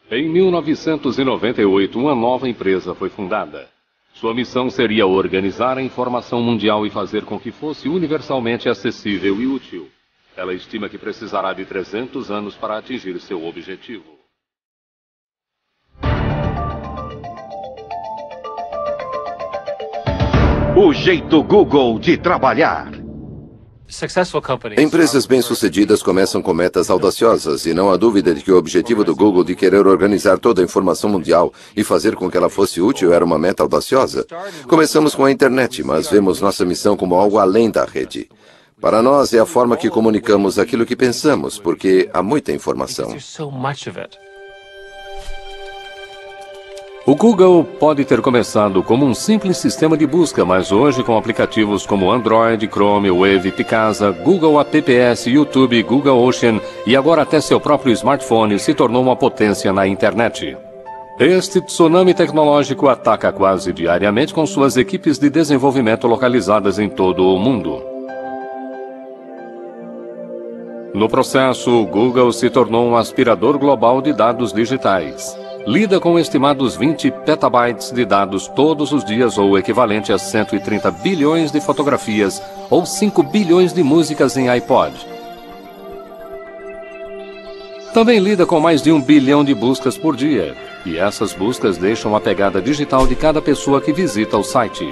Em 1998, uma nova empresa foi fundada. Sua missão seria organizar a informação mundial e fazer com que fosse universalmente acessível e útil. Ela estima que precisará de 300 anos para atingir seu objetivo. O jeito Google de trabalhar. Empresas bem-sucedidas começam com metas audaciosas e não há dúvida de que o objetivo do Google de querer organizar toda a informação mundial e fazer com que ela fosse útil era uma meta audaciosa. Começamos com a internet, mas vemos nossa missão como algo além da rede. Para nós é a forma que comunicamos aquilo que pensamos, porque há muita informação. O Google pode ter começado como um simples sistema de busca, mas hoje com aplicativos como Android, Chrome, Wave, Picasa, Google Apps, YouTube, Google Ocean e agora até seu próprio smartphone se tornou uma potência na internet. Este tsunami tecnológico ataca quase diariamente com suas equipes de desenvolvimento localizadas em todo o mundo. No processo, o Google se tornou um aspirador global de dados digitais. Lida com estimados 20 petabytes de dados todos os dias, ou o equivalente a 130 bilhões de fotografias, ou 5 bilhões de músicas em iPod. Também lida com mais de 1 bilhão de buscas por dia, e essas buscas deixam a pegada digital de cada pessoa que visita o site.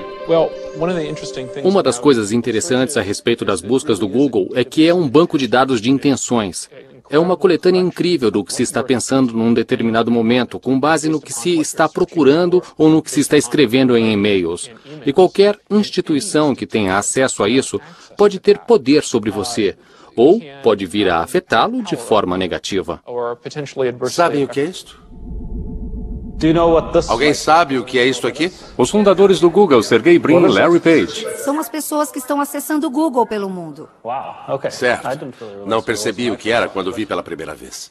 Uma das coisas interessantes a respeito das buscas do Google é que é um banco de dados de intenções. É uma coletânea incrível do que se está pensando num determinado momento, com base no que se está procurando ou no que se está escrevendo em e-mails. E qualquer instituição que tenha acesso a isso pode ter poder sobre você, ou pode vir a afetá-lo de forma negativa. Sabem o que é isto? Alguém sabe o que é isto aqui? Os fundadores do Google, Sergey Brin e Larry Page. São as pessoas que estão acessando o Google pelo mundo. Certo. Não percebi o que era quando vi pela primeira vez.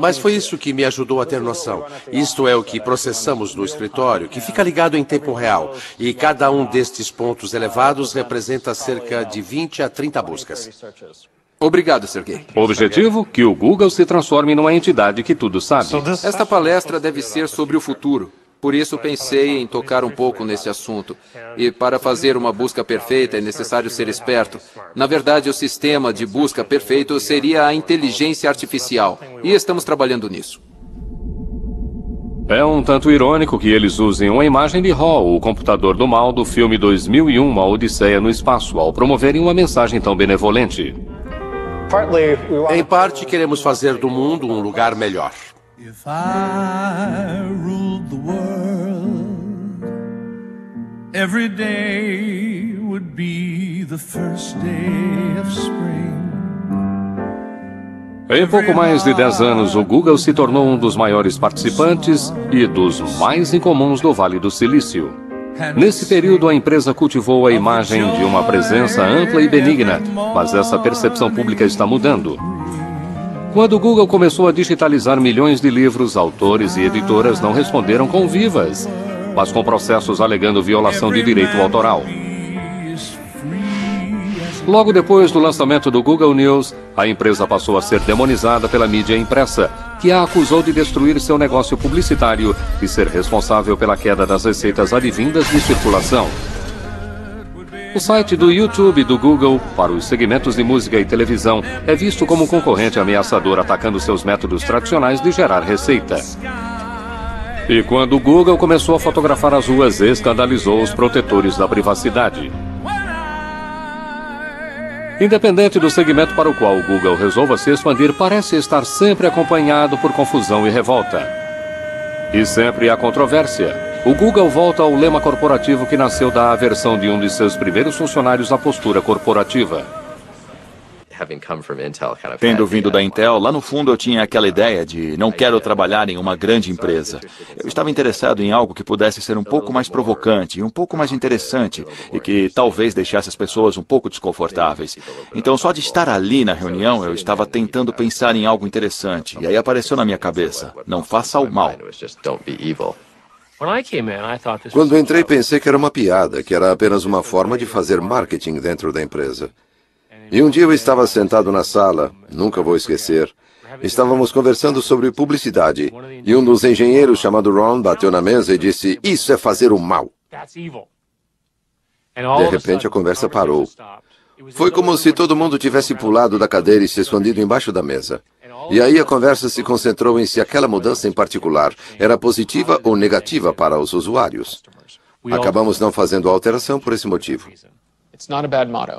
Mas foi isso que me ajudou a ter noção. Isto é o que processamos no escritório, que fica ligado em tempo real. E cada um destes pontos elevados representa cerca de 20 a 30 buscas. Obrigado, Sergey. Objetivo? Que o Google se transforme numa entidade que tudo sabe. Esta palestra deve ser sobre o futuro. Por isso pensei em tocar um pouco nesse assunto. E para fazer uma busca perfeita é necessário ser esperto. Na verdade, o sistema de busca perfeito seria a inteligência artificial. E estamos trabalhando nisso. É um tanto irônico que eles usem uma imagem de Hall, o computador do mal do filme 2001, Uma Odisseia no Espaço, ao promoverem uma mensagem tão benevolente. Em parte, queremos fazer do mundo um lugar melhor. If I ruled the world, every day would be the first day of spring. Em pouco mais de 10 anos, o Google se tornou um dos maiores participantes e dos mais incomuns do Vale do Silício. Nesse período, a empresa cultivou a imagem de uma presença ampla e benigna, mas essa percepção pública está mudando. Quando o Google começou a digitalizar milhões de livros, autores e editoras não responderam com vivas, mas com processos alegando violação de direito autoral. Logo depois do lançamento do Google News, a empresa passou a ser demonizada pela mídia impressa, que a acusou de destruir seu negócio publicitário e ser responsável pela queda das receitas advindas de circulação. O site do YouTube do Google, para os segmentos de música e televisão, é visto como um concorrente ameaçador atacando seus métodos tradicionais de gerar receita. E quando o Google começou a fotografar as ruas, escandalizou os protetores da privacidade. Independente do segmento para o qual o Google resolva se expandir, parece estar sempre acompanhado por confusão e revolta. E sempre há controvérsia. O Google volta ao lema corporativo que nasceu da aversão de um de seus primeiros funcionários à postura corporativa. Tendo vindo da Intel, lá no fundo eu tinha aquela ideia de não quero trabalhar em uma grande empresa. Eu estava interessado em algo que pudesse ser um pouco mais provocante, um pouco mais interessante e que talvez deixasse as pessoas um pouco desconfortáveis. Então, só de estar ali na reunião, eu estava tentando pensar em algo interessante. E aí apareceu na minha cabeça, não faça o mal. Quando entrei, pensei que era uma piada, que era apenas uma forma de fazer marketing dentro da empresa. E um dia eu estava sentado na sala, nunca vou esquecer, Estávamos conversando sobre publicidade e um dos engenheiros, chamado Ron, bateu na mesa e disse: "Isso é fazer o mal." De repente, a conversa parou. Foi como se todo mundo tivesse pulado da cadeira e se escondido embaixo da mesa. E aí a conversa se concentrou em se aquela mudança em particular era positiva ou negativa para os usuários. Acabamos não fazendo a alteração por esse motivo.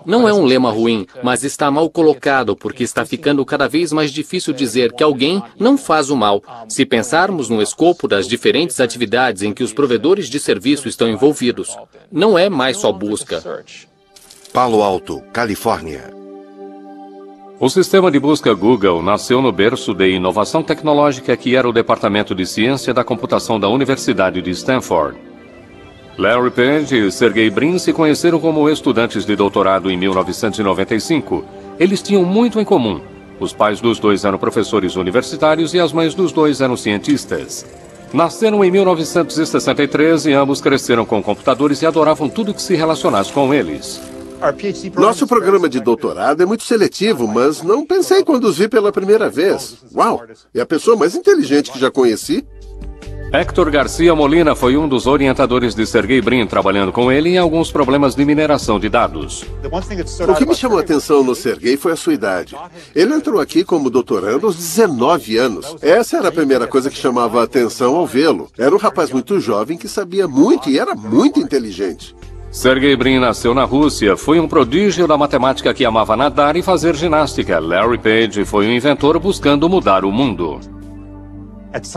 Não é um lema ruim, mas está mal colocado, porque está ficando cada vez mais difícil dizer que alguém não faz o mal. Se pensarmos no escopo das diferentes atividades em que os provedores de serviço estão envolvidos, não é mais só busca. Palo Alto, Califórnia. O sistema de busca Google nasceu no berço de inovação tecnológica que era o Departamento de Ciência da Computação da Universidade de Stanford. Larry Page e Sergey Brin se conheceram como estudantes de doutorado em 1995. Eles tinham muito em comum. Os pais dos dois eram professores universitários e as mães dos dois eram cientistas. Nasceram em 1963 e ambos cresceram com computadores e adoravam tudo que se relacionasse com eles. Nosso programa de doutorado é muito seletivo, mas não pensei quando os vi pela primeira vez. Uau! É a pessoa mais inteligente que já conheci. Héctor Garcia Molina foi um dos orientadores de Sergey Brin, trabalhando com ele em alguns problemas de mineração de dados. O que me chamou a atenção no Sergey foi a sua idade. Ele entrou aqui como doutorando aos 19 anos. Essa era a primeira coisa que chamava a atenção ao vê-lo. Era um rapaz muito jovem que sabia muito e era muito inteligente. Sergey Brin nasceu na Rússia, foi um prodígio da matemática que amava nadar e fazer ginástica. Larry Page foi um inventor buscando mudar o mundo.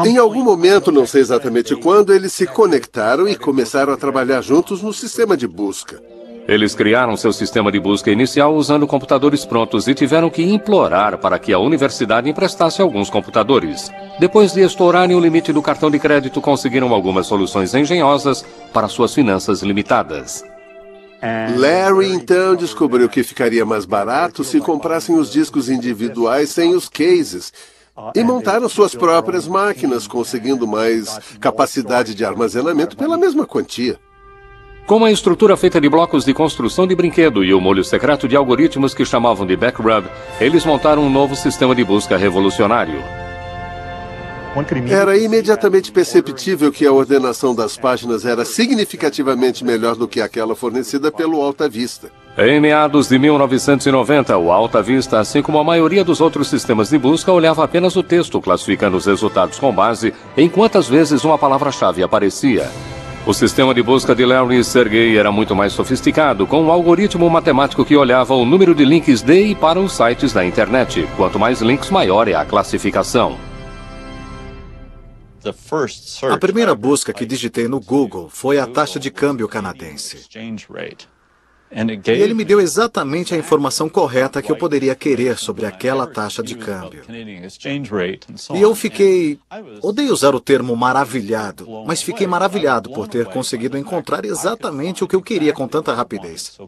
Em algum momento, não sei exatamente quando, eles se conectaram e começaram a trabalhar juntos no sistema de busca. Eles criaram seu sistema de busca inicial usando computadores prontos e tiveram que implorar para que a universidade emprestasse alguns computadores. Depois de estourarem o limite do cartão de crédito, conseguiram algumas soluções engenhosas para suas finanças limitadas. Larry, então, descobriu que ficaria mais barato se comprassem os discos individuais sem os cases. E montaram suas próprias máquinas, conseguindo mais capacidade de armazenamento pela mesma quantia. Com uma estrutura feita de blocos de construção de brinquedo e o molho secreto de algoritmos que chamavam de backrub, eles montaram um novo sistema de busca revolucionário. Era imediatamente perceptível que a ordenação das páginas era significativamente melhor do que aquela fornecida pelo Alta Vista. Em meados de 1990, o Alta Vista, assim como a maioria dos outros sistemas de busca, olhava apenas o texto, classificando os resultados com base em quantas vezes uma palavra-chave aparecia. O sistema de busca de Larry e Sergey era muito mais sofisticado, com um algoritmo matemático que olhava o número de links de e para os sites da internet. Quanto mais links, maior é a classificação. A primeira busca que digitei no Google foi a taxa de câmbio canadense. E ele me deu exatamente a informação correta que eu poderia querer sobre aquela taxa de câmbio. E eu fiquei... Odeio usar o termo maravilhado, mas fiquei maravilhado por ter conseguido encontrar exatamente o que eu queria com tanta rapidez.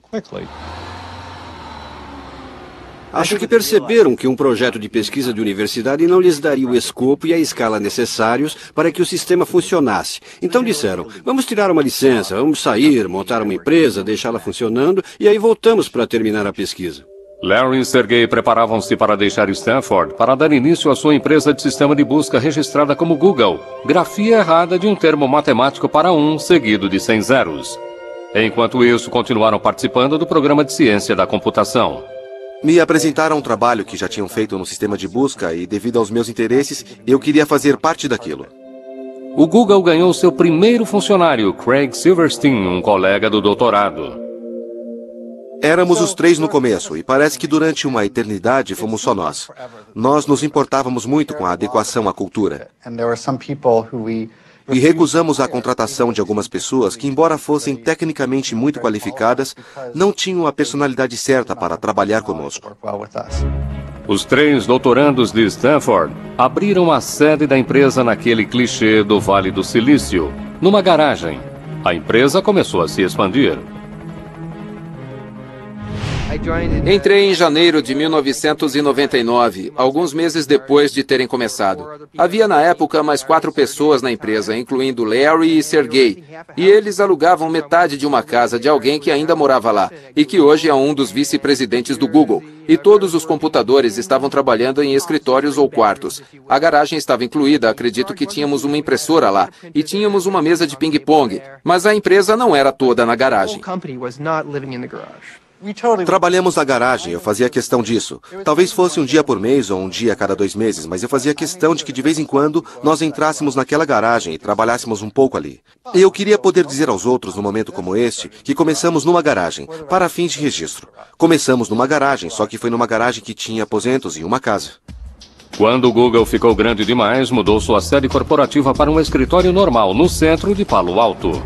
Acho que perceberam que um projeto de pesquisa de universidade não lhes daria o escopo e a escala necessários para que o sistema funcionasse. Então disseram, vamos tirar uma licença, vamos sair, montar uma empresa, deixá-la funcionando e aí voltamos para terminar a pesquisa. Larry e Sergey preparavam-se para deixar Stanford para dar início à sua empresa de sistema de busca registrada como Google, grafia errada de um termo matemático para 1 seguido de 100 zeros. Enquanto isso, continuaram participando do programa de ciência da computação. Me apresentaram um trabalho que já tinham feito no sistema de busca e, devido aos meus interesses, eu queria fazer parte daquilo. O Google ganhou seu primeiro funcionário, Craig Silverstein, um colega do doutorado. Éramos os 3 no começo e parece que durante uma eternidade fomos só nós. Nós nos importávamos muito com a adequação à cultura. E recusamos a contratação de algumas pessoas que, embora fossem tecnicamente muito qualificadas, não tinham a personalidade certa para trabalhar conosco. Os 3 doutorandos de Stanford abriram a sede da empresa naquele clichê do Vale do Silício, numa garagem. A empresa começou a se expandir. Entrei em janeiro de 1999, alguns meses depois de terem começado. Havia na época mais 4 pessoas na empresa, incluindo Larry e Sergey. E eles alugavam metade de uma casa de alguém que ainda morava lá, e que hoje é um dos vice-presidentes do Google. E todos os computadores estavam trabalhando em escritórios ou quartos. A garagem estava incluída, acredito que tínhamos uma impressora lá, e tínhamos uma mesa de ping-pong, mas a empresa não era toda na garagem. Trabalhamos na garagem, eu fazia questão disso. Talvez fosse um dia por mês ou um dia a cada 2 meses, mas eu fazia questão de que de vez em quando nós entrássemos naquela garagem e trabalhássemos um pouco ali. E eu queria poder dizer aos outros, num momento como este, que começamos numa garagem, para fins de registro. Começamos numa garagem, só que foi numa garagem que tinha aposentos e uma casa. Quando o Google ficou grande demais, mudou sua sede corporativa para um escritório normal no centro de Palo Alto.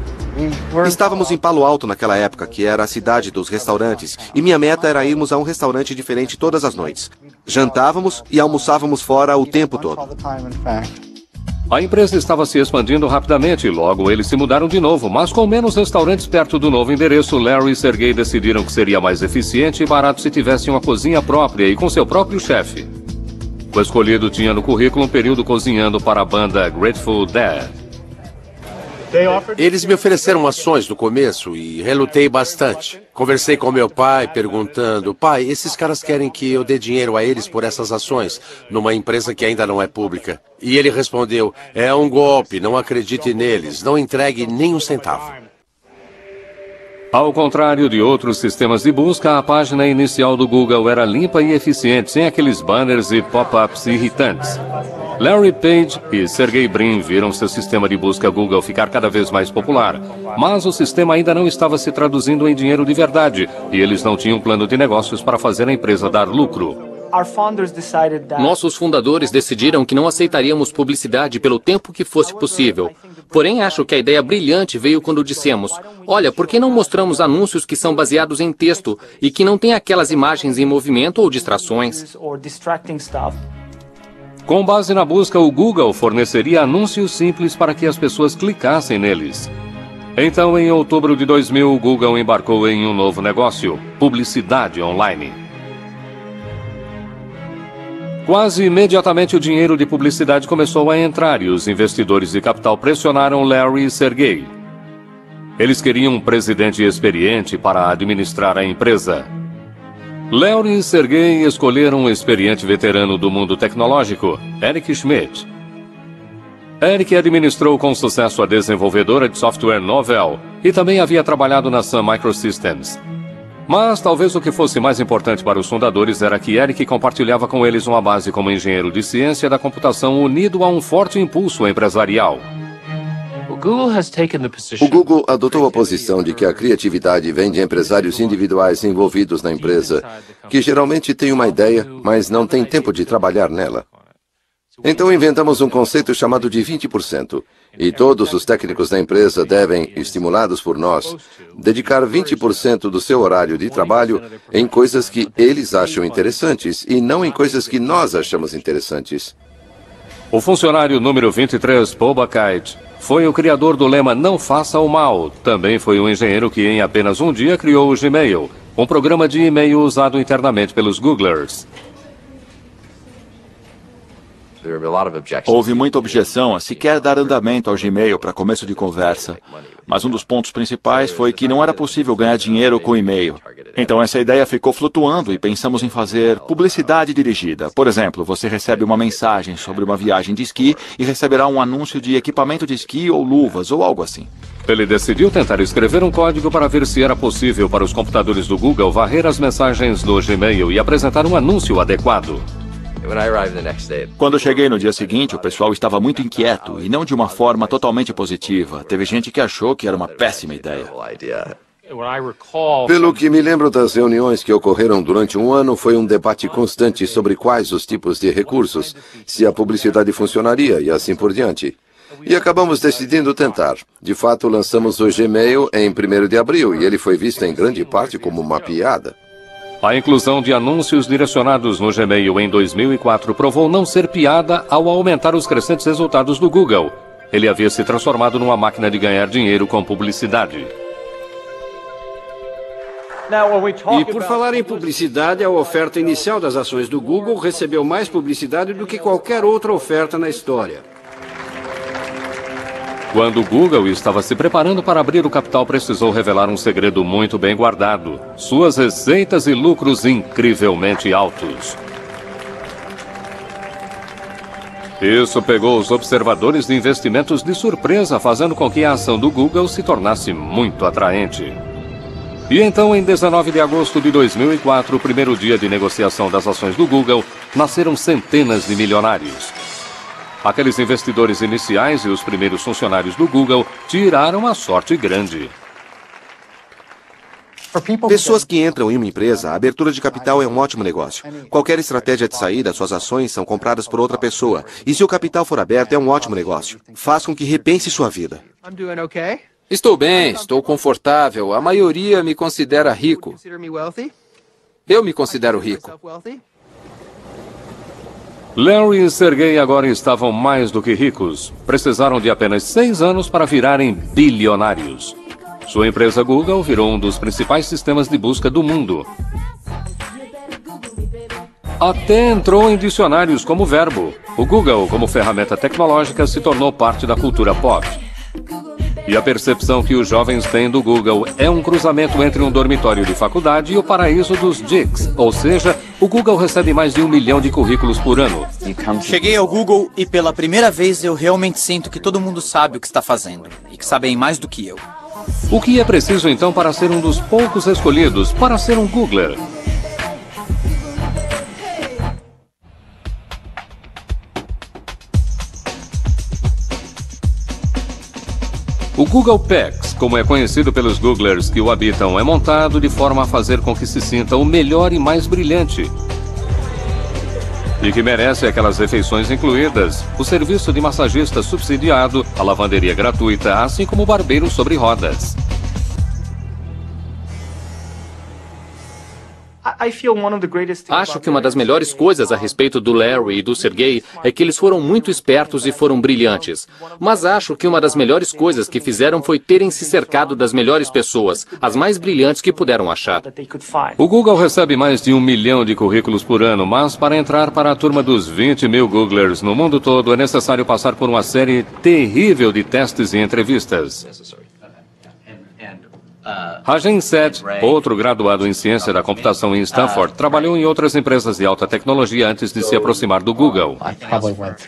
Estávamos em Palo Alto naquela época, que era a cidade dos restaurantes, e minha meta era irmos a um restaurante diferente todas as noites. Jantávamos e almoçávamos fora o tempo todo. A empresa estava se expandindo rapidamente e logo eles se mudaram de novo, mas com menos restaurantes perto do novo endereço, Larry e Sergey decidiram que seria mais eficiente e barato se tivessem uma cozinha própria e com seu próprio chefe. O escolhido tinha no currículo um período cozinhando para a banda Grateful Dead. Eles me ofereceram ações no começo e relutei bastante. Conversei com meu pai perguntando: pai, esses caras querem que eu dê dinheiro a eles por essas ações, numa empresa que ainda não é pública. E ele respondeu: é um golpe, não acredite neles, não entregue nem um centavo. Ao contrário de outros sistemas de busca, a página inicial do Google era limpa e eficiente, sem aqueles banners e pop-ups irritantes. Larry Page e Sergey Brin viram seu sistema de busca Google ficar cada vez mais popular, mas o sistema ainda não estava se traduzindo em dinheiro de verdade, e eles não tinham um plano de negócios para fazer a empresa dar lucro. Nossos fundadores decidiram que não aceitaríamos publicidade pelo tempo que fosse possível. Porém, acho que a ideia brilhante veio quando dissemos: olha, por que não mostramos anúncios que são baseados em texto e que não têm aquelas imagens em movimento ou distrações? Com base na busca, o Google forneceria anúncios simples para que as pessoas clicassem neles. Então, em outubro de 2000, o Google embarcou em um novo negócio: publicidade online. Quase imediatamente o dinheiro de publicidade começou a entrar e os investidores de capital pressionaram Larry e Sergey. Eles queriam um presidente experiente para administrar a empresa. Larry e Sergey escolheram um experiente veterano do mundo tecnológico, Eric Schmidt. Eric administrou com sucesso a desenvolvedora de software Novell e também havia trabalhado na Sun Microsystems. Mas talvez o que fosse mais importante para os fundadores era que Eric compartilhava com eles uma base como engenheiro de ciência da computação unido a um forte impulso empresarial. O Google adotou a posição de que a criatividade vem de empresários individuais envolvidos na empresa, que geralmente têm uma ideia, mas não têm tempo de trabalhar nela. Então inventamos um conceito chamado de 20%, e todos os técnicos da empresa devem, estimulados por nós, dedicar 20% do seu horário de trabalho em coisas que eles acham interessantes e não em coisas que nós achamos interessantes. O funcionário número 23, Paul Buchheit, foi o criador do lema Não Faça o Mal. Também foi um engenheiro que em apenas um dia criou o Gmail, um programa de e-mail usado internamente pelos Googlers. Houve muita objeção a sequer dar andamento ao Gmail para começo de conversa. Mas um dos pontos principais foi que não era possível ganhar dinheiro com e-mail. Então essa ideia ficou flutuando e pensamos em fazer publicidade dirigida. Por exemplo, você recebe uma mensagem sobre uma viagem de esqui e receberá um anúncio de equipamento de esqui ou luvas ou algo assim. Ele decidiu tentar escrever um código para ver se era possível para os computadores do Google varrer as mensagens do Gmail e apresentar um anúncio adequado. Quando cheguei no dia seguinte, o pessoal estava muito inquieto e não de uma forma totalmente positiva. Teve gente que achou que era uma péssima ideia. Pelo que me lembro das reuniões que ocorreram durante um ano, foi um debate constante sobre quais os tipos de recursos, se a publicidade funcionaria e assim por diante. E acabamos decidindo tentar. De fato, lançamos o Gmail em 1º de abril e ele foi visto em grande parte como uma piada. A inclusão de anúncios direcionados no Gmail em 2004 provou não ser piada ao aumentar os crescentes resultados do Google. Ele havia se transformado numa máquina de ganhar dinheiro com publicidade. E por falar em publicidade, a oferta inicial das ações do Google recebeu mais publicidade do que qualquer outra oferta na história. Quando o Google estava se preparando para abrir o capital, precisou revelar um segredo muito bem guardado: suas receitas e lucros incrivelmente altos. Isso pegou os observadores de investimentos de surpresa, fazendo com que a ação do Google se tornasse muito atraente. E então, em 19 de agosto de 2004, o primeiro dia de negociação das ações do Google, nasceram centenas de milionários. Aqueles investidores iniciais e os primeiros funcionários do Google tiraram a sorte grande. Pessoas que entram em uma empresa, a abertura de capital é um ótimo negócio. Qualquer estratégia de saída, suas ações são compradas por outra pessoa. E se o capital for aberto, é um ótimo negócio. Faz com que repense sua vida. Estou bem, estou confortável. A maioria me considera rico. Eu me considero rico. Larry e Sergey agora estavam mais do que ricos. Precisaram de apenas 6 anos para virarem bilionários. Sua empresa Google virou um dos principais sistemas de busca do mundo. Até entrou em dicionários como verbo. O Google, como ferramenta tecnológica, se tornou parte da cultura pop. E a percepção que os jovens têm do Google é um cruzamento entre um dormitório de faculdade e o paraíso dos geeks. Ou seja, o Google recebe mais de 1 milhão de currículos por ano. Cheguei ao Google e pela primeira vez eu realmente sinto que todo mundo sabe o que está fazendo. E que sabem mais do que eu. O que é preciso então para ser um dos poucos escolhidos para ser um Googler? O Google PAX, como é conhecido pelos Googlers que o habitam, é montado de forma a fazer com que se sinta o melhor e mais brilhante. E que merece aquelas refeições incluídas, o serviço de massagista subsidiado, a lavanderia gratuita, assim como o barbeiro sobre rodas. Acho que uma das melhores coisas a respeito do Larry e do Sergey é que eles foram muito espertos e foram brilhantes. Mas acho que uma das melhores coisas que fizeram foi terem se cercado das melhores pessoas, as mais brilhantes que puderam achar. O Google recebe mais de 1 milhão de currículos por ano, mas para entrar para a turma dos 20 mil Googlers no mundo todo é necessário passar por uma série terrível de testes e entrevistas. Rajen Seth, outro graduado em ciência da computação em Stanford, trabalhou em outras empresas de alta tecnologia antes de se aproximar do Google.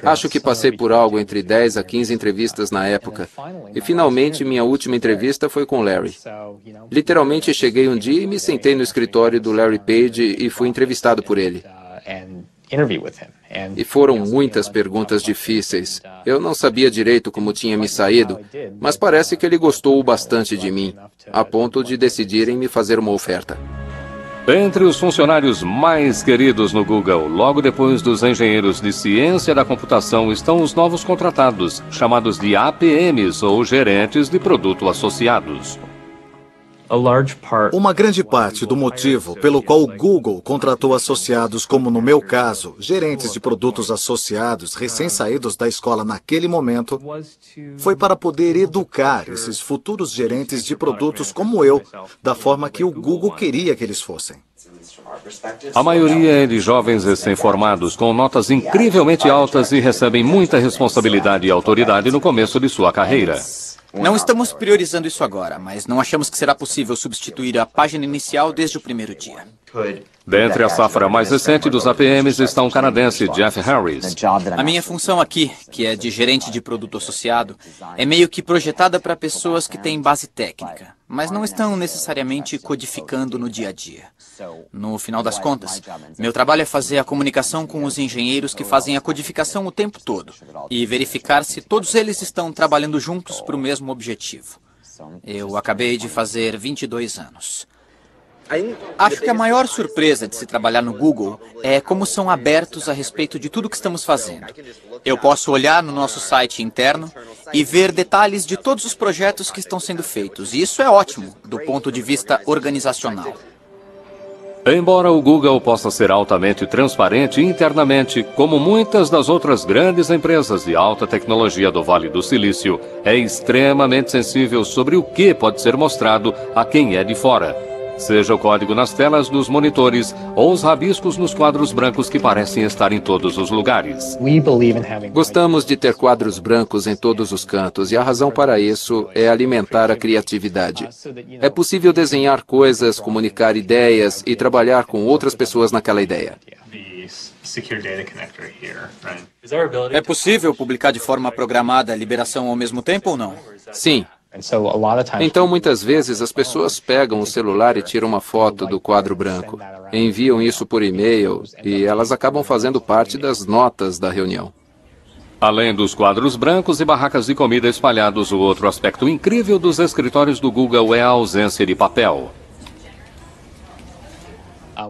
Acho que passei por algo entre 10 a 15 entrevistas na época. E finalmente minha última entrevista foi com Larry. Literalmente cheguei um dia e me sentei no escritório do Larry Page e fui entrevistado por ele. E foram muitas perguntas difíceis. Eu não sabia direito como tinha me saído, mas parece que ele gostou bastante de mim, a ponto de decidirem me fazer uma oferta. Entre os funcionários mais queridos no Google, logo depois dos engenheiros de ciência da computação, estão os novos contratados, chamados de APMs, ou gerentes de produto associados. Uma grande parte do motivo pelo qual o Google contratou associados, como no meu caso, gerentes de produtos associados recém-saídos da escola naquele momento, foi para poder educar esses futuros gerentes de produtos como eu, da forma que o Google queria que eles fossem. A maioria é de jovens recém-formados, com notas incrivelmente altas e recebem muita responsabilidade e autoridade no começo de sua carreira. Não estamos priorizando isso agora, mas não achamos que será possível substituir a página inicial desde o primeiro dia. Dentre a safra mais recente dos APMs está um canadense, Jeff Harris. A minha função aqui, que é de gerente de produto associado, é meio que projetada para pessoas que têm base técnica, mas não estão necessariamente codificando no dia a dia. No final das contas, meu trabalho é fazer a comunicação com os engenheiros que fazem a codificação o tempo todo e verificar se todos eles estão trabalhando juntos para o mesmo objetivo. Eu acabei de fazer 22 anos. Acho que a maior surpresa de se trabalhar no Google é como são abertos a respeito de tudo que estamos fazendo. Eu posso olhar no nosso site interno e ver detalhes de todos os projetos que estão sendo feitos. E isso é ótimo, do ponto de vista organizacional. Embora o Google possa ser altamente transparente internamente, como muitas das outras grandes empresas de alta tecnologia do Vale do Silício, é extremamente sensível sobre o que pode ser mostrado a quem é de fora. seja o código nas telas dos monitores ou os rabiscos nos quadros brancos que parecem estar em todos os lugares. Gostamos de ter quadros brancos em todos os cantos e a razão para isso é alimentar a criatividade. É possível desenhar coisas, comunicar ideias e trabalhar com outras pessoas naquela ideia. É possível publicar de forma programada a liberação ao mesmo tempo ou não? Sim. Então, muitas vezes, as pessoas pegam o celular e tiram uma foto do quadro branco, enviam isso por e-mail e elas acabam fazendo parte das notas da reunião. Além dos quadros brancos e barracas de comida espalhados, o outro aspecto incrível dos escritórios do Google é a ausência de papel.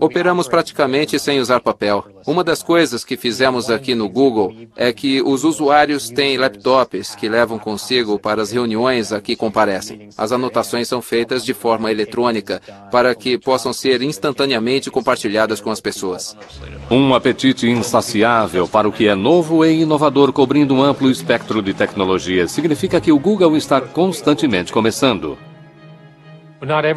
Operamos praticamente sem usar papel. Uma das coisas que fizemos aqui no Google é que os usuários têm laptops que levam consigo para as reuniões a que comparecem. As anotações são feitas de forma eletrônica para que possam ser instantaneamente compartilhadas com as pessoas. Um apetite insaciável para o que é novo e inovador, cobrindo um amplo espectro de tecnologia, significa que o Google está constantemente começando.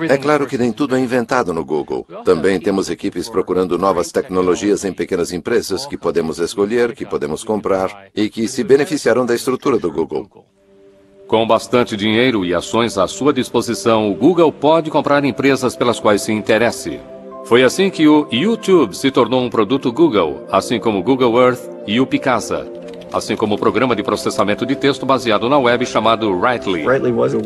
É claro que nem tudo é inventado no Google. Também temos equipes procurando novas tecnologias em pequenas empresas que podemos escolher, que podemos comprar e que se beneficiarão da estrutura do Google. Com bastante dinheiro e ações à sua disposição, o Google pode comprar empresas pelas quais se interesse. Foi assim que o YouTube se tornou um produto Google, assim como o Google Earth e o Picasa, assim como o programa de processamento de texto baseado na web chamado Writely.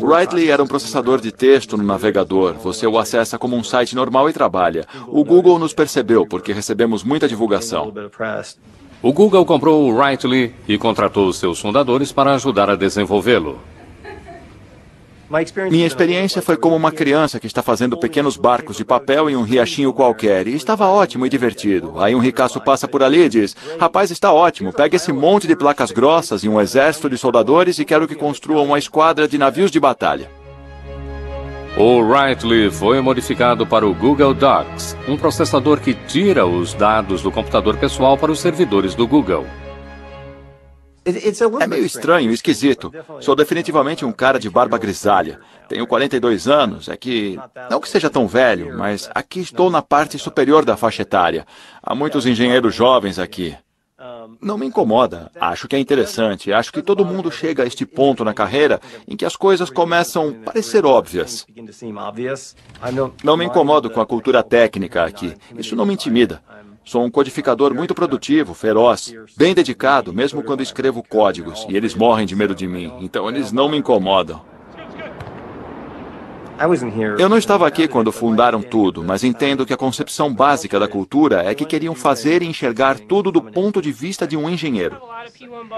Writely era um processador de texto no navegador. Você o acessa como um site normal e trabalha. O Google nos percebeu porque recebemos muita divulgação. O Google comprou o Writely e contratou seus fundadores para ajudar a desenvolvê-lo. Minha experiência foi como uma criança que está fazendo pequenos barcos de papel em um riachinho qualquer. E estava ótimo e divertido. Aí um ricaço passa por ali e diz: rapaz, está ótimo, pega esse monte de placas grossas e um exército de soldadores e quero que construam uma esquadra de navios de batalha. O Writely foi modificado para o Google Docs, um processador que tira os dados do computador pessoal para os servidores do Google. É meio estranho e esquisito. Sou definitivamente um cara de barba grisalha. Tenho 42 anos, não que seja tão velho, mas aqui estou na parte superior da faixa etária. Há muitos engenheiros jovens aqui. Não me incomoda. Acho que é interessante. Acho que todo mundo chega a este ponto na carreira em que as coisas começam a parecer óbvias. Não me incomodo com a cultura técnica aqui. Isso não me intimida. Sou um codificador muito produtivo, feroz, bem dedicado, mesmo quando escrevo códigos, e eles morrem de medo de mim, então eles não me incomodam. Eu não estava aqui quando fundaram tudo, mas entendo que a concepção básica da cultura é que queriam fazer e enxergar tudo do ponto de vista de um engenheiro.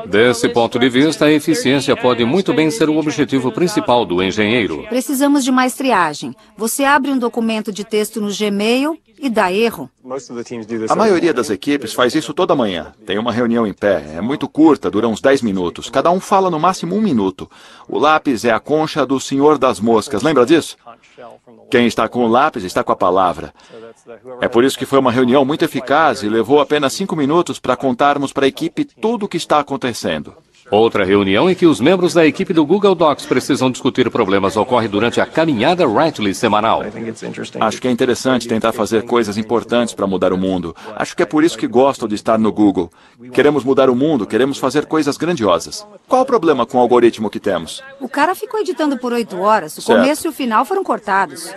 Desse ponto de vista, a eficiência pode muito bem ser o objetivo principal do engenheiro. Precisamos de mais triagem. Você abre um documento de texto no Gmail e dá erro. A maioria das equipes faz isso toda manhã. Tem uma reunião em pé, é muito curta, dura uns 10 minutos. Cada um fala no máximo 1 minuto. O lápis é a concha do Senhor das Moscas, lembra disso? Quem está com o lápis está com a palavra. É por isso que foi uma reunião muito eficaz e levou apenas 5 minutos para contarmos para a equipe tudo o que está acontecendo. Outra reunião em que os membros da equipe do Google Docs precisam discutir problemas ocorre durante a caminhada Writely semanal. Acho que é interessante tentar fazer coisas importantes para mudar o mundo. Acho que é por isso que gosto de estar no Google. Queremos mudar o mundo, queremos fazer coisas grandiosas. Qual o problema com o algoritmo que temos? O cara ficou editando por 8 horas. O começo e o final foram cortados.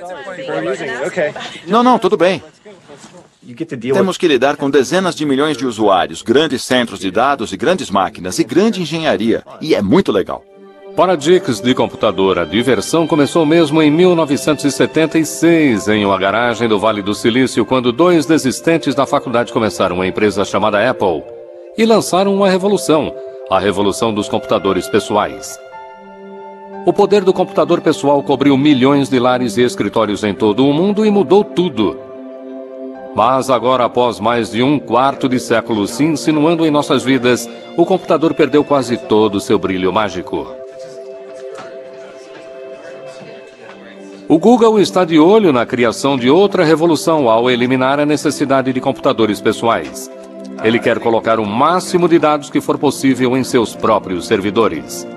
Não, tudo bem. Temos que lidar com dezenas de milhões de usuários, grandes centros de dados e grandes máquinas e grande engenharia. E é muito legal. Para geeks de computador, a diversão começou mesmo em 1976, em uma garagem do Vale do Silício, quando 2 desistentes da faculdade começaram uma empresa chamada Apple e lançaram uma revolução, a revolução dos computadores pessoais. O poder do computador pessoal cobriu milhões de lares e escritórios em todo o mundo e mudou tudo. Mas agora, após mais de 1/4 de século se insinuando em nossas vidas, o computador perdeu quase todo o seu brilho mágico. O Google está de olho na criação de outra revolução ao eliminar a necessidade de computadores pessoais. Ele quer colocar o máximo de dados que for possível em seus próprios servidores.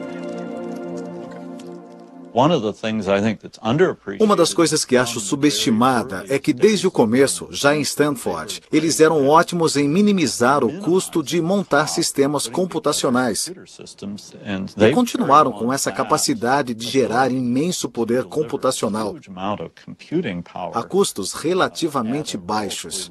Uma das coisas que acho subestimada é que desde o começo, já em Stanford, eles eram ótimos em minimizar o custo de montar sistemas computacionais. E continuaram com essa capacidade de gerar imenso poder computacional a custos relativamente baixos.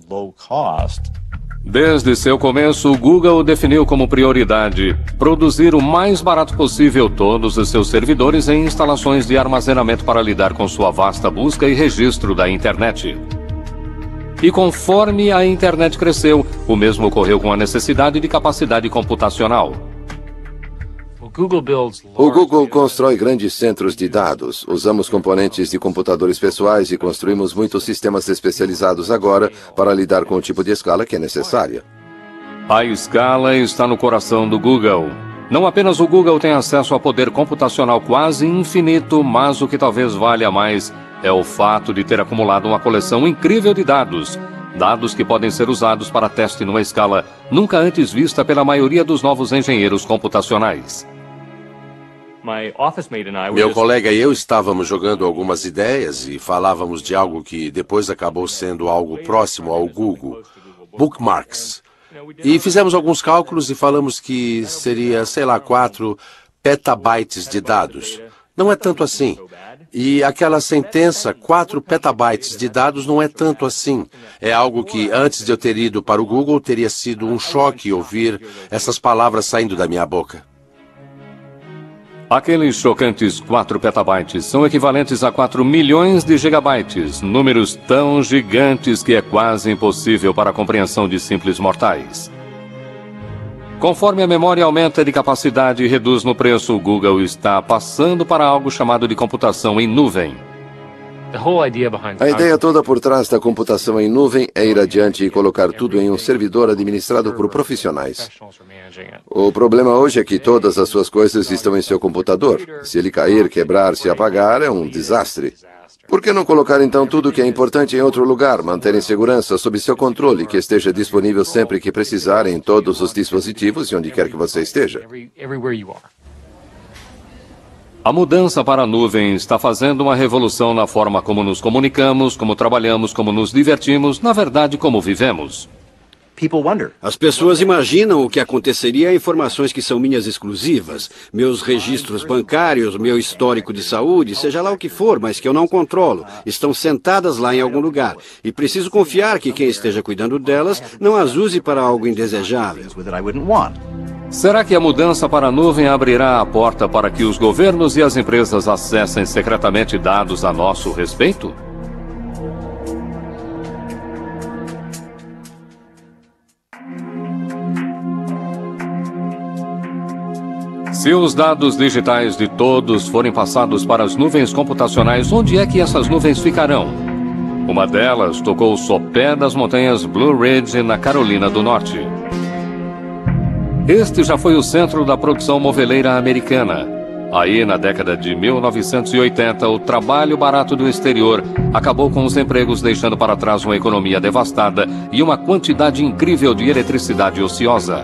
Desde seu começo, o Google definiu como prioridade produzir o mais barato possível todos os seus servidores em instalações de armazenamento para lidar com sua vasta busca e registro da internet. E conforme a internet cresceu, o mesmo ocorreu com a necessidade de capacidade computacional. O Google constrói grandes centros de dados. Usamos componentes de computadores pessoais e construímos muitos sistemas especializados agora para lidar com o tipo de escala que é necessária. A escala está no coração do Google. Não apenas o Google tem acesso a poder computacional quase infinito, mas o que talvez valha mais é o fato de ter acumulado uma coleção incrível de dados. Dados que podem ser usados para teste numa escala nunca antes vista pela maioria dos novos engenheiros computacionais. Meu colega e eu estávamos jogando algumas ideias e falávamos de algo que depois acabou sendo algo próximo ao Google, bookmarks. E fizemos alguns cálculos e falamos que seria, 4 petabytes de dados. Não é tanto assim. E aquela sentença, 4 petabytes de dados, não é tanto assim. É algo que, antes de eu ter ido para o Google, teria sido um choque ouvir essas palavras saindo da minha boca. Aqueles chocantes 4 petabytes são equivalentes a 4 milhões de gigabytes, números tão gigantes que é quase impossível para a compreensão de simples mortais. Conforme a memória aumenta de capacidade e reduz no preço, o Google está passando para algo chamado de computação em nuvem. A ideia toda por trás da computação em nuvem é ir adiante e colocar tudo em um servidor administrado por profissionais. O problema hoje é que todas as suas coisas estão em seu computador. Se ele cair, quebrar, se apagar, é um desastre. Por que não colocar então tudo que é importante em outro lugar, manter em segurança sob seu controle, que esteja disponível sempre que precisar em todos os dispositivos e onde quer que você esteja? A mudança para a nuvem está fazendo uma revolução na forma como nos comunicamos, como trabalhamos, como nos divertimos, na verdade, como vivemos. As pessoas imaginam o que aconteceria a informações que são minhas exclusivas, meus registros bancários, meu histórico de saúde, seja lá o que for, mas que eu não controlo. Estão sentadas lá em algum lugar. E preciso confiar que quem esteja cuidando delas não as use para algo indesejável. Será que a mudança para a nuvem abrirá a porta para que os governos e as empresas acessem secretamente dados a nosso respeito? Se os dados digitais de todos forem passados para as nuvens computacionais, onde é que essas nuvens ficarão? Uma delas tocou o sopé das montanhas Blue Ridge, na Carolina do Norte. Este já foi o centro da produção moveleira americana. Aí, na década de 1980, o trabalho barato do exterior acabou com os empregos, deixando para trás uma economia devastada e uma quantidade incrível de eletricidade ociosa.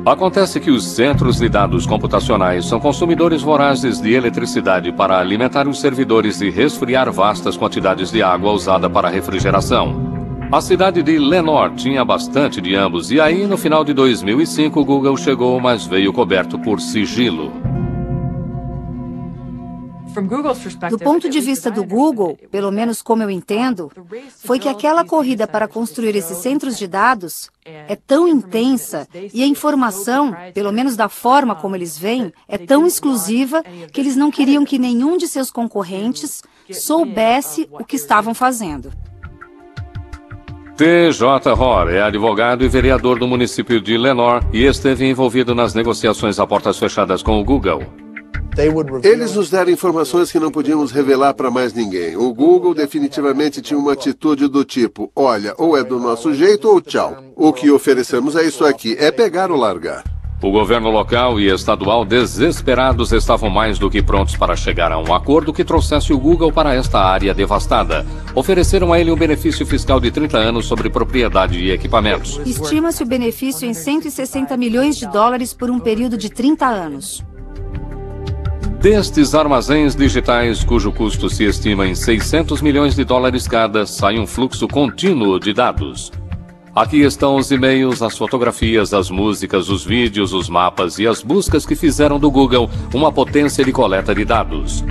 Acontece que os centros de dados computacionais são consumidores vorazes de eletricidade para alimentar os servidores e resfriar vastas quantidades de água usada para refrigeração. A cidade de Lenoir tinha bastante de ambos, e aí, no final de 2005, o Google chegou, mas veio coberto por sigilo. Do ponto de vista do Google, pelo menos como eu entendo, foi que aquela corrida para construir esses centros de dados é tão intensa e a informação, pelo menos da forma como eles veem, é tão exclusiva que eles não queriam que nenhum de seus concorrentes soubesse o que estavam fazendo. T.J. Hoare é advogado e vereador do município de Lenoir e esteve envolvido nas negociações a portas fechadas com o Google. Eles nos deram informações que não podíamos revelar para mais ninguém. O Google definitivamente tinha uma atitude do tipo, olha, ou é do nosso jeito ou tchau. O que oferecemos é isso aqui, é pegar ou largar. O governo local e estadual, desesperados, estavam mais do que prontos para chegar a um acordo que trouxesse o Google para esta área devastada. Ofereceram a ele um benefício fiscal de 30 anos sobre propriedade e equipamentos. Estima-se o benefício em 160 milhões de dólares por um período de 30 anos. Destes armazéns digitais, cujo custo se estima em 600 milhões de dólares cada, sai um fluxo contínuo de dados. Aqui estão os e-mails, as fotografias, as músicas, os vídeos, os mapas e as buscas que fizeram do Google uma potência de coleta de dados.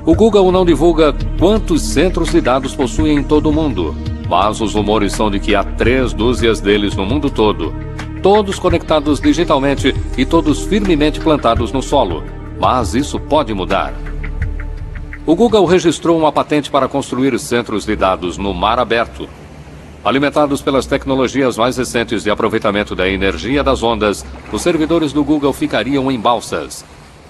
O Google não divulga quantos centros de dados possui em todo o mundo, mas os rumores são de que há 3 dúzias deles no mundo todo. Todos conectados digitalmente e todos firmemente plantados no solo. Mas isso pode mudar. O Google registrou uma patente para construir centros de dados no mar aberto. Alimentados pelas tecnologias mais recentes de aproveitamento da energia das ondas, os servidores do Google ficariam em balsas.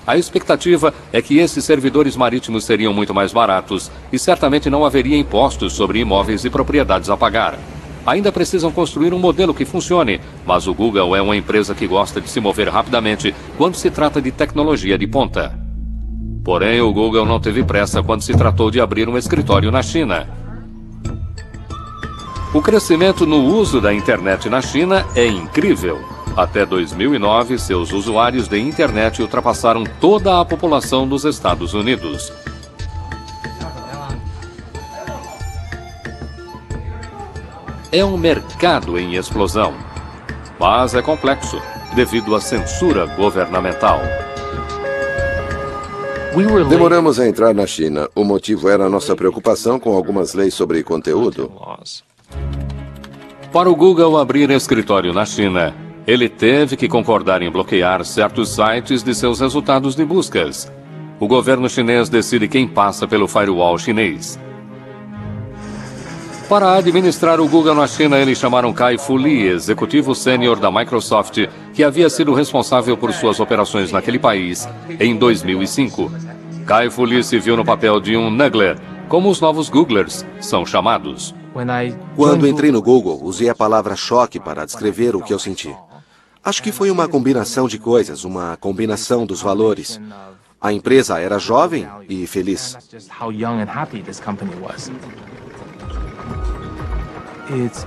A expectativa é que esses servidores marítimos seriam muito mais baratos e certamente não haveria impostos sobre imóveis e propriedades a pagar. Ainda precisam construir um modelo que funcione, mas o Google é uma empresa que gosta de se mover rapidamente quando se trata de tecnologia de ponta. Porém, o Google não teve pressa quando se tratou de abrir um escritório na China. O crescimento no uso da internet na China é incrível. Até 2009, seus usuários de internet ultrapassaram toda a população dos Estados Unidos. É um mercado em explosão, mas é complexo devido à censura governamental. Demoramos a entrar na China. O motivo era a nossa preocupação com algumas leis sobre conteúdo. Para o Google abrir escritório na China, ele teve que concordar em bloquear certos sites de seus resultados de buscas. O governo chinês decide quem passa pelo firewall chinês. Para administrar o Google na China, eles chamaram Kai-Fu Lee, executivo sênior da Microsoft, que havia sido responsável por suas operações naquele país em 2005. Kai-Fu Lee se viu no papel de um Nuggler, como os novos Googlers são chamados. Quando entrei no Google, usei a palavra choque para descrever o que eu senti. Acho que foi uma combinação de coisas, uma combinação dos valores. A empresa era jovem e feliz.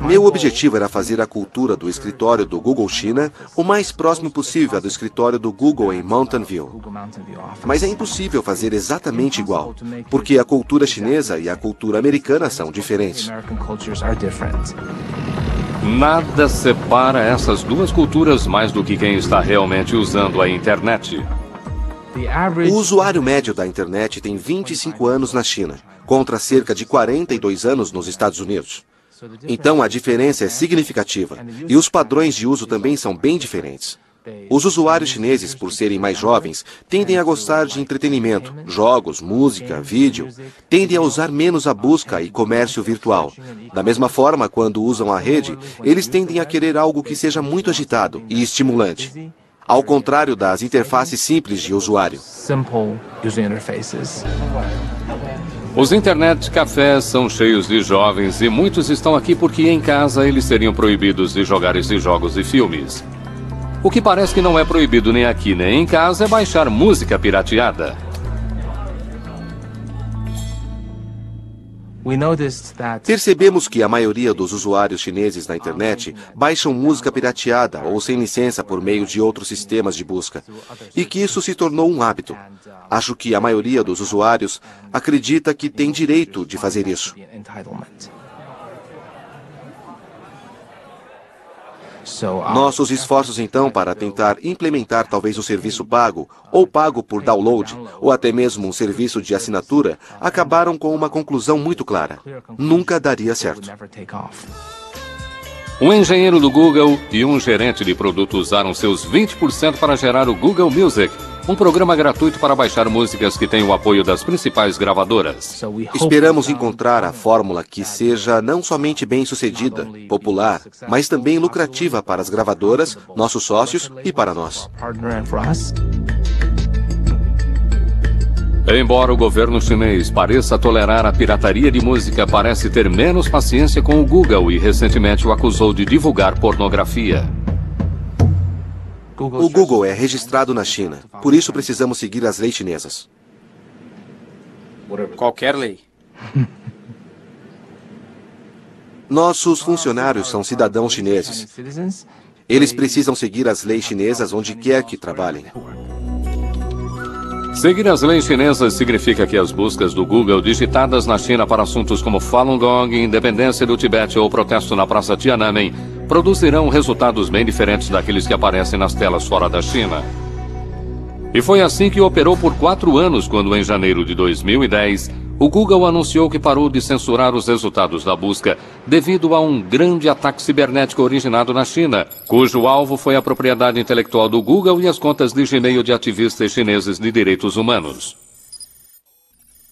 Meu objetivo era fazer a cultura do escritório do Google China o mais próximo possível à do escritório do Google em Mountain View. Mas é impossível fazer exatamente igual, porque a cultura chinesa e a cultura americana são diferentes. Nada separa essas duas culturas mais do que quem está realmente usando a internet. O usuário médio da internet tem 25 anos na China, contra cerca de 42 anos nos Estados Unidos. Então a diferença é significativa, e os padrões de uso também são bem diferentes. Os usuários chineses, por serem mais jovens, tendem a gostar de entretenimento, jogos, música, vídeo. Tendem a usar menos a busca e comércio virtual. Da mesma forma, quando usam a rede, eles tendem a querer algo que seja muito agitado e estimulante. Ao contrário das interfaces simples de usuário. Os internet cafés são cheios de jovens e muitos estão aqui porque em casa eles seriam proibidos de jogar esses jogos e filmes. O que parece que não é proibido nem aqui nem em casa é baixar música pirateada. Percebemos que a maioria dos usuários chineses na internet baixam música pirateada ou sem licença por meio de outros sistemas de busca, e que isso se tornou um hábito. Acho que a maioria dos usuários acredita que tem direito de fazer isso. Nossos esforços, então, para tentar implementar talvez um serviço pago, ou pago por download, ou até mesmo um serviço de assinatura, acabaram com uma conclusão muito clara. Nunca daria certo. Um engenheiro do Google e um gerente de produto usaram seus 20% para gerar o Google Music, um programa gratuito para baixar músicas que tem o apoio das principais gravadoras. Esperamos encontrar a fórmula que seja não somente bem-sucedida, popular, mas também lucrativa para as gravadoras, nossos sócios e para nós. Embora o governo chinês pareça tolerar a pirataria de música, parece ter menos paciência com o Google e recentemente o acusou de divulgar pornografia. O Google é registrado na China, por isso precisamos seguir as leis chinesas. Qualquer lei. Nossos funcionários são cidadãos chineses. Eles precisam seguir as leis chinesas onde quer que trabalhem. Seguir as leis chinesas significa que as buscas do Google digitadas na China para assuntos como Falun Gong, independência do Tibete ou protesto na Praça Tiananmen produzirão resultados bem diferentes daqueles que aparecem nas telas fora da China. E foi assim que operou por 4 anos quando, em janeiro de 2010, o Google anunciou que parou de censurar os resultados da busca devido a um grande ataque cibernético originado na China, cujo alvo foi a propriedade intelectual do Google e as contas de Gmail de ativistas chineses de direitos humanos.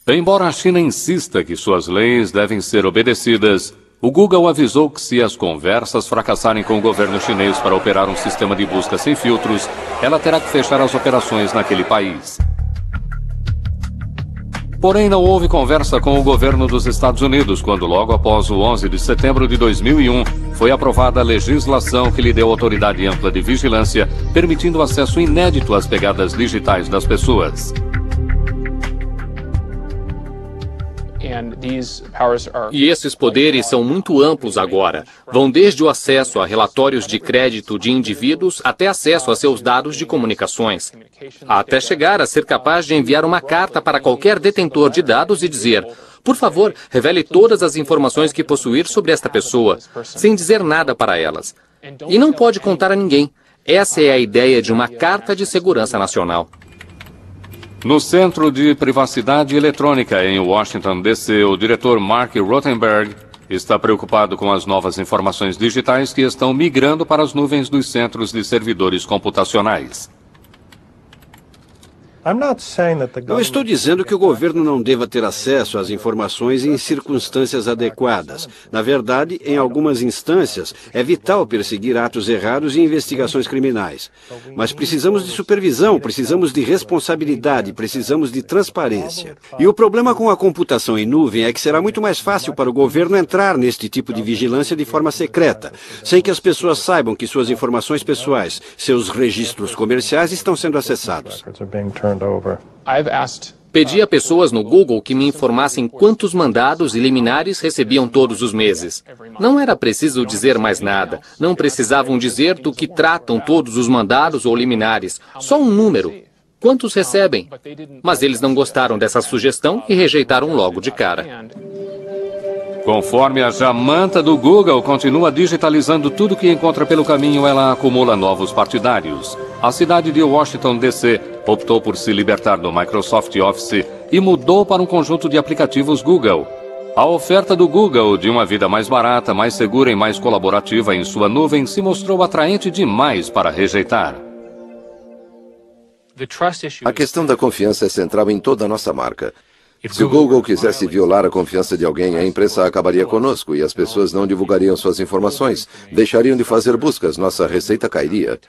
Embora a China insista que suas leis devem ser obedecidas, o Google avisou que se as conversas fracassarem com o governo chinês para operar um sistema de busca sem filtros, ela terá que fechar as operações naquele país. Porém, não houve conversa com o governo dos Estados Unidos quando, logo após o 11 de setembro de 2001, foi aprovada a legislação que lhe deu autoridade ampla de vigilância, permitindo acesso inédito às pegadas digitais das pessoas. E esses poderes são muito amplos agora. Vão desde o acesso a relatórios de crédito de indivíduos até acesso a seus dados de comunicações. Até chegar a ser capaz de enviar uma carta para qualquer detentor de dados e dizer: por favor, revele todas as informações que possuir sobre esta pessoa, sem dizer nada para elas. E não pode contar a ninguém. Essa é a ideia de uma Carta de Segurança Nacional. No Centro de Privacidade Eletrônica, em Washington, D.C., o diretor Mark Rothenberg está preocupado com as novas informações digitais que estão migrando para as nuvens dos centros de servidores computacionais. Não estou dizendo que o governo não deva ter acesso às informações em circunstâncias adequadas. Na verdade, em algumas instâncias, é vital perseguir atos errados e investigações criminais. Mas precisamos de supervisão, precisamos de responsabilidade, precisamos de transparência. E o problema com a computação em nuvem é que será muito mais fácil para o governo entrar neste tipo de vigilância de forma secreta, sem que as pessoas saibam que suas informações pessoais, seus registros comerciais estão sendo acessados. Pedi a pessoas no Google que me informassem quantos mandados e liminares recebiam todos os meses. Não era preciso dizer mais nada. Não precisavam dizer do que tratam todos os mandados ou liminares. Só um número. Quantos recebem? Mas eles não gostaram dessa sugestão e rejeitaram logo de cara. Conforme a jamanta do Google continua digitalizando tudo que encontra pelo caminho, ela acumula novos partidários. A cidade de Washington, D.C., optou por se libertar do Microsoft Office e mudou para um conjunto de aplicativos Google. A oferta do Google de uma vida mais barata, mais segura e mais colaborativa em sua nuvem se mostrou atraente demais para rejeitar. A questão da confiança é central em toda a nossa marca. Se o Google quisesse violar a confiança de alguém, a imprensa acabaria conosco e as pessoas não divulgariam suas informações, deixariam de fazer buscas, nossa receita cairia.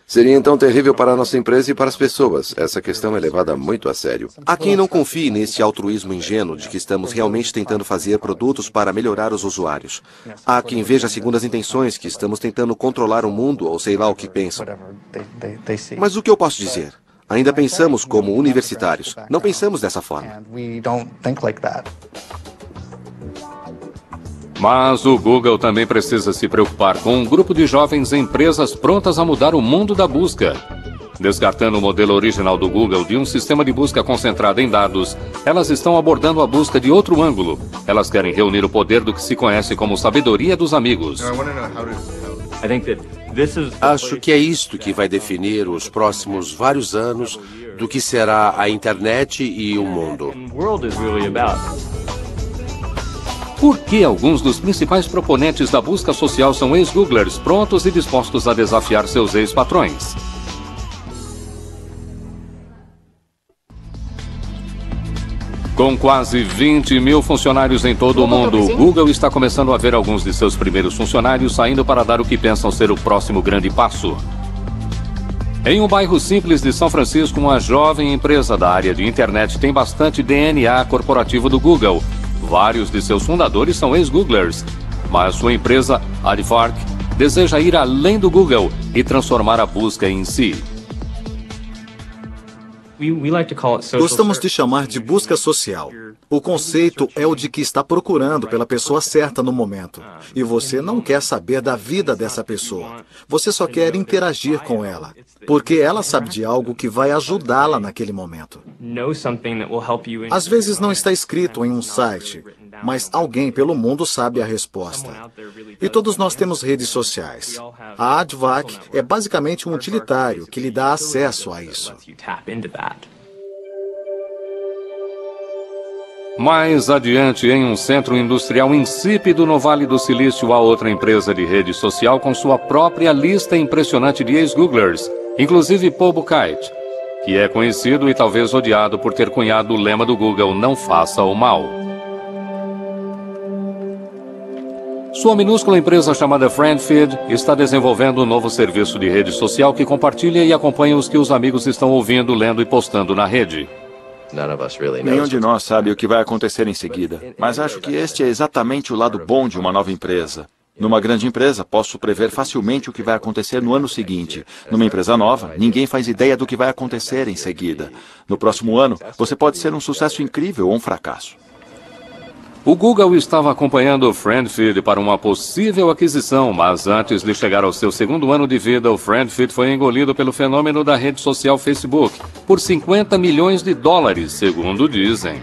Seria então terrível para a nossa empresa e para as pessoas. Essa questão é levada muito a sério. Há quem não confie nesse altruísmo ingênuo de que estamos realmente tentando fazer produtos para melhorar os usuários. Há quem veja segundas intenções, que estamos tentando controlar o mundo ou sei lá o que pensam. Mas o que eu posso dizer? Ainda pensamos como universitários. Não pensamos dessa forma. Mas o Google também precisa se preocupar com um grupo de jovens empresas prontas a mudar o mundo da busca. Descartando o modelo original do Google de um sistema de busca concentrado em dados, elas estão abordando a busca de outro ângulo. Elas querem reunir o poder do que se conhece como sabedoria dos amigos. Acho que é isto que vai definir os próximos vários anos do que será a internet e o mundo. Por que alguns dos principais proponentes da busca social são ex-Googlers prontos e dispostos a desafiar seus ex-patrões? Com quase 20 mil funcionários em todo o mundo, o Google está começando a ver alguns de seus primeiros funcionários saindo para dar o que pensam ser o próximo grande passo. Em um bairro simples de São Francisco, uma jovem empresa da área de internet tem bastante DNA corporativo do Google. Vários de seus fundadores são ex-Googlers, mas sua empresa, Aardvark, deseja ir além do Google e transformar a busca em si. Gostamos de chamar de busca social. O conceito é o de que está procurando pela pessoa certa no momento. E você não quer saber da vida dessa pessoa. Você só quer interagir com ela, porque ela sabe de algo que vai ajudá-la naquele momento. Às vezes não está escrito em um site, mas alguém pelo mundo sabe a resposta. E todos nós temos redes sociais. A Advac é basicamente um utilitário que lhe dá acesso a isso. Mais adiante, em um centro industrial insípido no Vale do Silício, há outra empresa de rede social com sua própria lista impressionante de ex-Googlers, inclusive Paul Buchheit, que é conhecido e talvez odiado por ter cunhado o lema do Google, não faça o mal. Sua minúscula empresa chamada FriendFeed está desenvolvendo um novo serviço de rede social que compartilha e acompanha os que os amigos estão ouvindo, lendo e postando na rede. Nenhum de nós sabe o que vai acontecer em seguida, mas acho que este é exatamente o lado bom de uma nova empresa. Numa grande empresa, posso prever facilmente o que vai acontecer no ano seguinte. Numa empresa nova, ninguém faz ideia do que vai acontecer em seguida. No próximo ano, você pode ser um sucesso incrível ou um fracasso. O Google estava acompanhando o FriendFeed para uma possível aquisição, mas antes de chegar ao seu segundo ano de vida, o FriendFeed foi engolido pelo fenômeno da rede social Facebook, por $50 milhões, segundo dizem.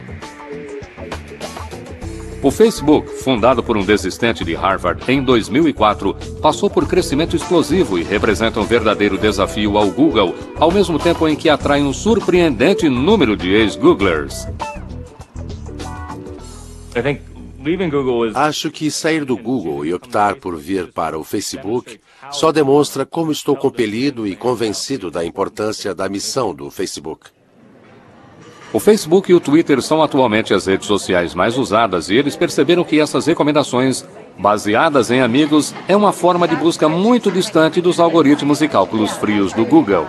O Facebook, fundado por um desistente de Harvard em 2004, passou por crescimento explosivo e representa um verdadeiro desafio ao Google, ao mesmo tempo em que atrai um surpreendente número de ex-Googlers. Acho que sair do Google e optar por vir para o Facebook só demonstra como estou compelido e convencido da importância da missão do Facebook. O Facebook e o Twitter são atualmente as redes sociais mais usadas e eles perceberam que essas recomendações, baseadas em amigos, é uma forma de busca muito distante dos algoritmos e cálculos frios do Google.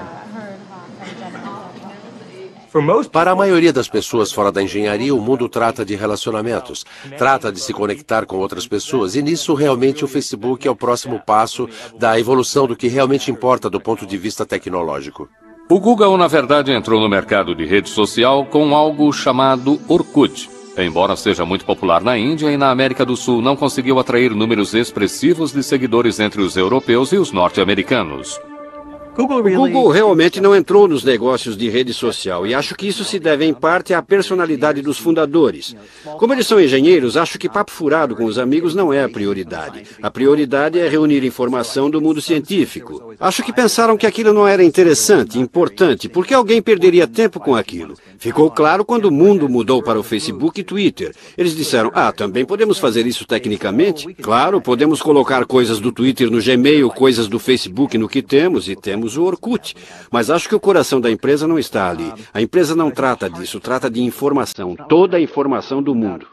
Para a maioria das pessoas fora da engenharia, o mundo trata de relacionamentos, trata de se conectar com outras pessoas, e nisso realmente o Facebook é o próximo passo da evolução do que realmente importa do ponto de vista tecnológico. O Google, na verdade, entrou no mercado de rede social com algo chamado Orkut. Embora seja muito popular na Índia e na América do Sul, não conseguiu atrair números expressivos de seguidores entre os europeus e os norte-americanos. O Google realmente não entrou nos negócios de rede social e acho que isso se deve em parte à personalidade dos fundadores. Como eles são engenheiros, acho que papo furado com os amigos não é a prioridade. A prioridade é reunir informação do mundo científico. Acho que pensaram que aquilo não era interessante, importante, porque alguém perderia tempo com aquilo. Ficou claro quando o mundo mudou para o Facebook e Twitter. Eles disseram, também podemos fazer isso tecnicamente? Claro, podemos colocar coisas do Twitter no Gmail, coisas do Facebook no que temos, e temos o Orkut, mas acho que o coração da empresa não está ali. A empresa não trata disso, trata de informação, toda a informação do mundo.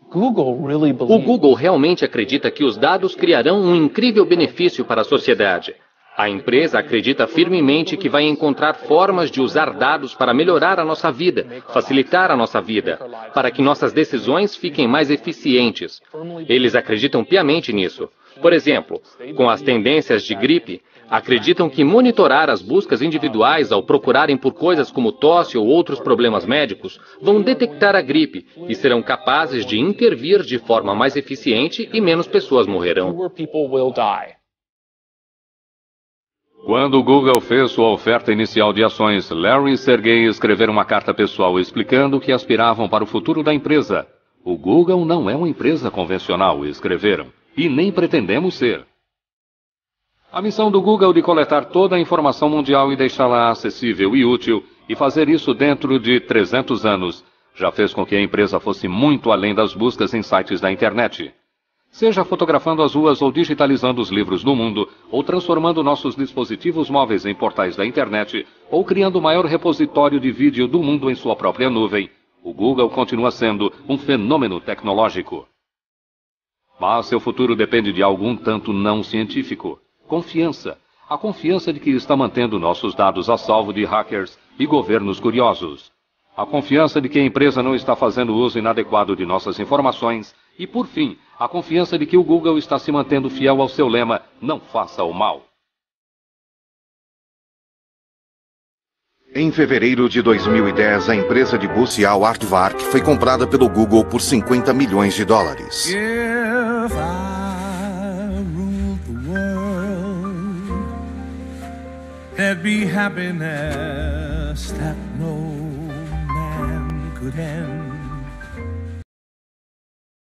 O Google realmente acredita que os dados criarão um incrível benefício para a sociedade. A empresa acredita firmemente que vai encontrar formas de usar dados para melhorar a nossa vida, facilitar a nossa vida, para que nossas decisões fiquem mais eficientes. Eles acreditam piamente nisso. Por exemplo, com as tendências de gripe, acreditam que monitorar as buscas individuais ao procurarem por coisas como tosse ou outros problemas médicos vão detectar a gripe e serão capazes de intervir de forma mais eficiente e menos pessoas morrerão. Quando o Google fez sua oferta inicial de ações, Larry e Sergey escreveram uma carta pessoal explicando que aspiravam para o futuro da empresa. O Google não é uma empresa convencional, escreveram, e nem pretendemos ser. A missão do Google de coletar toda a informação mundial e deixá-la acessível e útil, e fazer isso dentro de 300 anos, já fez com que a empresa fosse muito além das buscas em sites da internet. Seja fotografando as ruas ou digitalizando os livros do mundo, ou transformando nossos dispositivos móveis em portais da internet, ou criando o maior repositório de vídeo do mundo em sua própria nuvem, o Google continua sendo um fenômeno tecnológico. Mas seu futuro depende de algo um tanto não científico. Confiança. A confiança de que está mantendo nossos dados a salvo de hackers e governos curiosos. A confiança de que a empresa não está fazendo uso inadequado de nossas informações. E, por fim, a confiança de que o Google está se mantendo fiel ao seu lema, não faça o mal. Em fevereiro de 2010, a empresa de busca Aardvark foi comprada pelo Google por 50 milhões de dólares. If I ruled the world, there'd be happiness that no man could end.